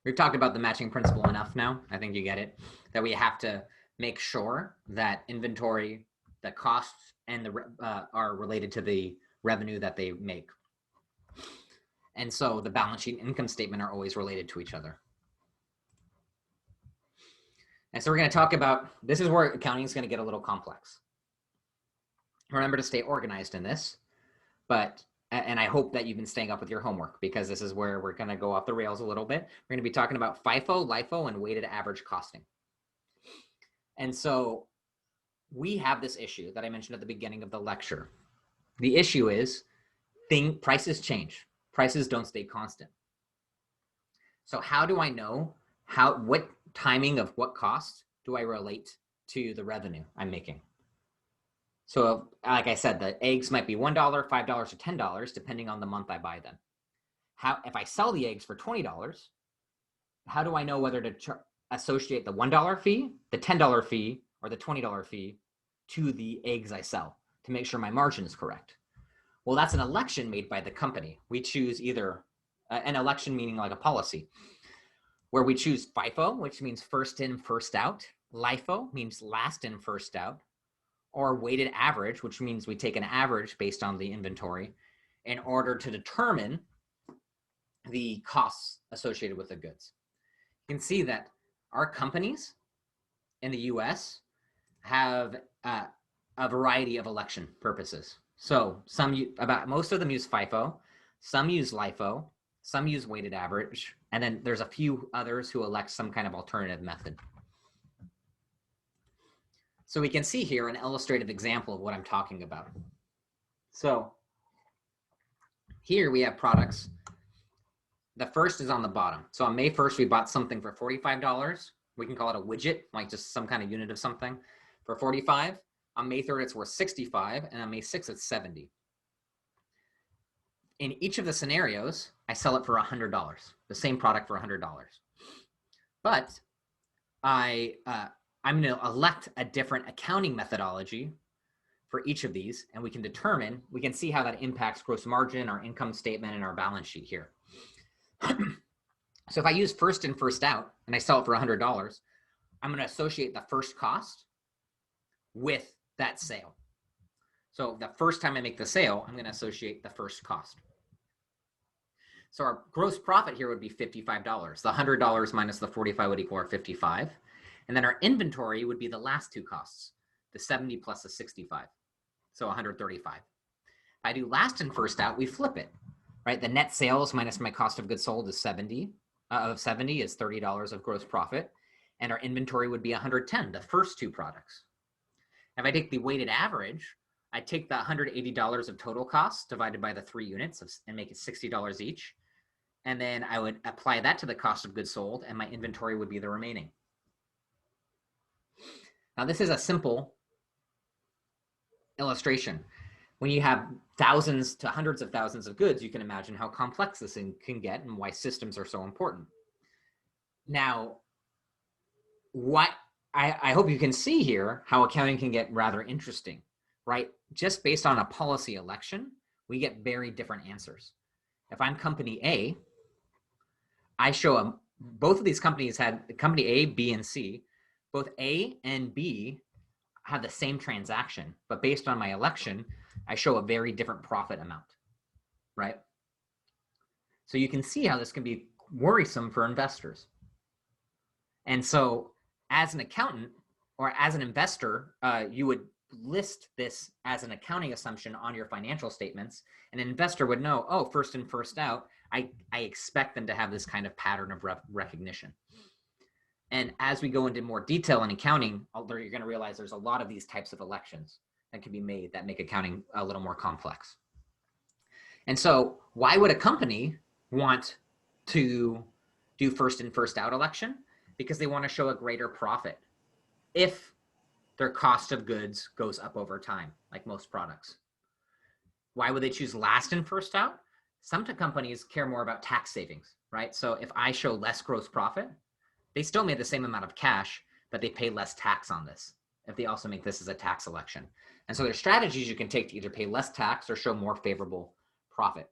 We've talked about the matching principle enough now. I think you get it, that we have to make sure that inventory, the costs, and the are related to the revenue that they make. And so the balance sheet and income statement are always related to each other. And so we're going to talk about, this is where accounting is going to get a little complex. Remember to stay organized in this, and I hope that you've been staying up with your homework, because this is where we're going to go off the rails a little bit. We're going to be talking about FIFO, LIFO, and weighted average costing. And so we have this issue that I mentioned at the beginning of the lecture. The issue is prices change. Prices don't stay constant. So how do I know what timing of what cost do I relate to the revenue I'm making? So like I said, the eggs might be $1, $5, or $10, depending on the month I buy them. If I sell the eggs for $20, how do I know whether to associate the $1 fee, the $10 fee, or the $20 fee to the eggs I sell to make sure my margin is correct? Well, that's an election made by the company. We choose either an election, meaning like a policy, where we choose FIFO, which means first in, first out. LIFO means last in, first out. Or weighted average, which means we take an average based on the inventory in order to determine the costs associated with the goods. You can see that our companies in the US have a variety of election purposes. So most of them use FIFO, some use LIFO, some use weighted average, and then there's a few others who elect some kind of alternative method. So we can see here an illustrative example of what I'm talking about. So here we have products. The first is on the bottom. So on May 1st, we bought something for $45. We can call it a widget, like just some kind of unit of something, for $45. On May 3rd, it's worth $65, and on May 6th, it's $70. In each of the scenarios, I sell it for $100, the same product for $100. But I'm going to elect a different accounting methodology for each of these, and we can see how that impacts gross margin, our income statement, and our balance sheet here. So if I use first in, first out, and I sell it for $100, I'm going to associate the first cost with that sale. So the first time I make the sale, I'm going to associate the first cost. So our gross profit here would be $55. The $100 minus the 45 would equal our 55. And then our inventory would be the last two costs, the 70 plus the 65. So 135. If I do last in, first out, we flip it, right? The net sales minus my cost of goods sold is 70. Of 70 is $30 of gross profit. And our inventory would be 110, the first two products. If I take the weighted average, I take the $180 of total costs divided by the 3 units and make it $60 each. And then I would apply that to the cost of goods sold, and my inventory would be the remaining. Now, this is a simple illustration. When you have thousands to hundreds of thousands of goods, you can imagine how complex this thing can get and why systems are so important. Now, I hope you can see here how accounting can get rather interesting, right? Just based on a policy election, we get very different answers. If I'm company A, I show both of these companies had company A, B, and C. Both A and B have the same transaction, but based on my election, I show a very different profit amount, right? So you can see how this can be worrisome for investors. And so as an accountant or as an investor, you would list this as an accounting assumption on your financial statements. An investor would know, oh, first in, first out, I expect them to have this kind of pattern of recognition. And as we go into more detail in accounting, you're going to realize there's a lot of these types of elections that can be made that make accounting a little more complex. And so why would a company want to do first in, first out election? Because they want to show a greater profit if their cost of goods goes up over time, like most products. Why would they choose last in, first out? Some companies care more about tax savings, right? So if I show less gross profit, they still made the same amount of cash, but they pay less tax on this if they also make this as a tax election. And so there's strategies you can take to either pay less tax or show more favorable profit.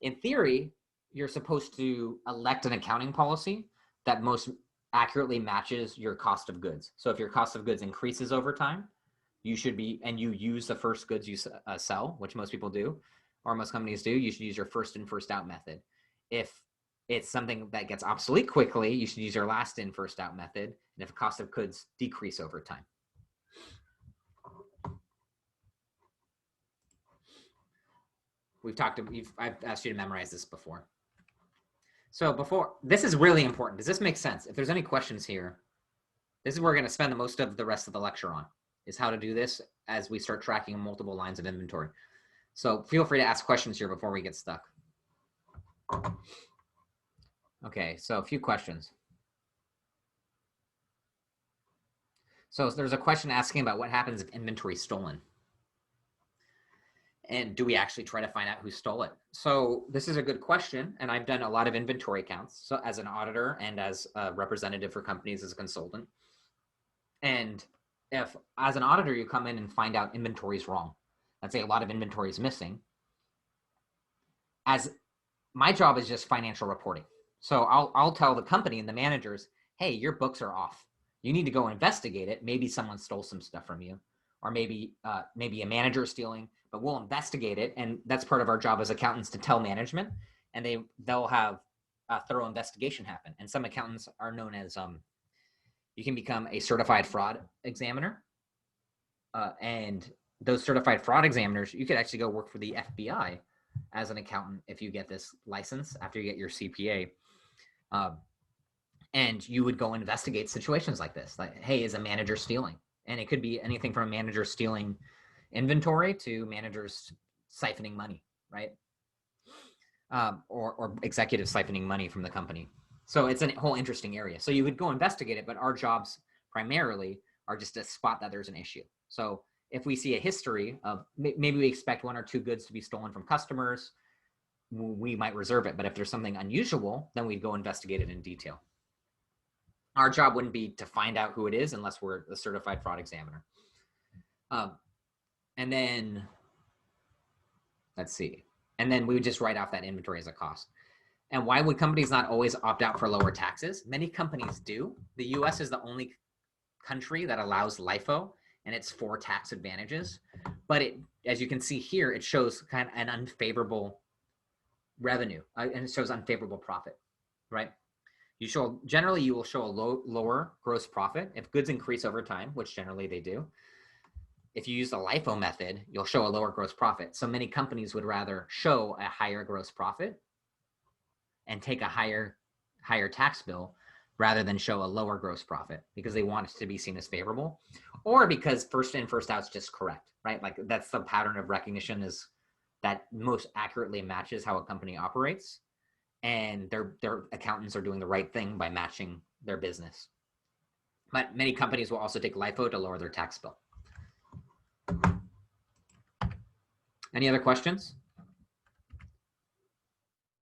In theory, you're supposed to elect an accounting policy that most accurately matches your cost of goods. So if your cost of goods increases over time, you should be, and you use the first goods you sell, which most people do, or most companies do, you should use your first in, first out method. If it's something that gets obsolete quickly, you should use your last in, first out method. And if cost of goods decrease over time. I've asked you to memorize this before. So this is really important. Does this make sense? If there's any questions here, this is where we're going to spend the most of the rest of the lecture on, is how to do this as we start tracking multiple lines of inventory. So feel free to ask questions here before we get stuck. Okay, so a few questions. So there's a question asking about what happens if inventory is stolen. And do we actually try to find out who stole it? So this is a good question. And I've done a lot of inventory counts. So as an auditor and as a representative for companies as a consultant. And if as an auditor, you come in and find out inventory is wrong, let's say a lot of inventory is missing, as my job is just financial reporting. So I'll tell the company and the managers, hey, your books are off. You need to go investigate it. Maybe someone stole some stuff from you, or maybe a manager is stealing, but we'll investigate it. And that's part of our job as accountants, to tell management, and they'll have a thorough investigation happen. And some accountants are known as, you can become a certified fraud examiner. And those certified fraud examiners, you could actually go work for the FBI as an accountant if you get this license after you get your CPA. And you would go investigate situations like this. Like, hey, is a manager stealing? And it could be anything from a manager stealing inventory to managers siphoning money, right? Or executives siphoning money from the company. So it's a whole interesting area. So you would go investigate it, but our jobs primarily are just to spot that there's an issue. So if we see a history of, maybe we expect one or two goods to be stolen from customers, we might reserve it. But if there's something unusual, then we'd go investigate it in detail. Our job wouldn't be to find out who it is unless we're a certified fraud examiner. And then, let's see. And then we would just write off that inventory as a cost. And why would companies not always opt out for lower taxes? Many companies do. The US is the only country that allows LIFO, and it's 4 tax advantages. But it, as you can see here, it shows kind of an unfavorable revenue, and it shows unfavorable profit, right? Generally, you will show a lower gross profit if goods increase over time, which generally they do. If you use the LIFO method, you'll show a lower gross profit. So many companies would rather show a higher gross profit and take a higher tax bill rather than show a lower gross profit, because they want it to be seen as favorable, or because first in, first out is just correct, right? Like that's the pattern of recognition, is that most accurately matches how a company operates, and their accountants are doing the right thing by matching their business. But many companies will also take LIFO to lower their tax bill. Any other questions?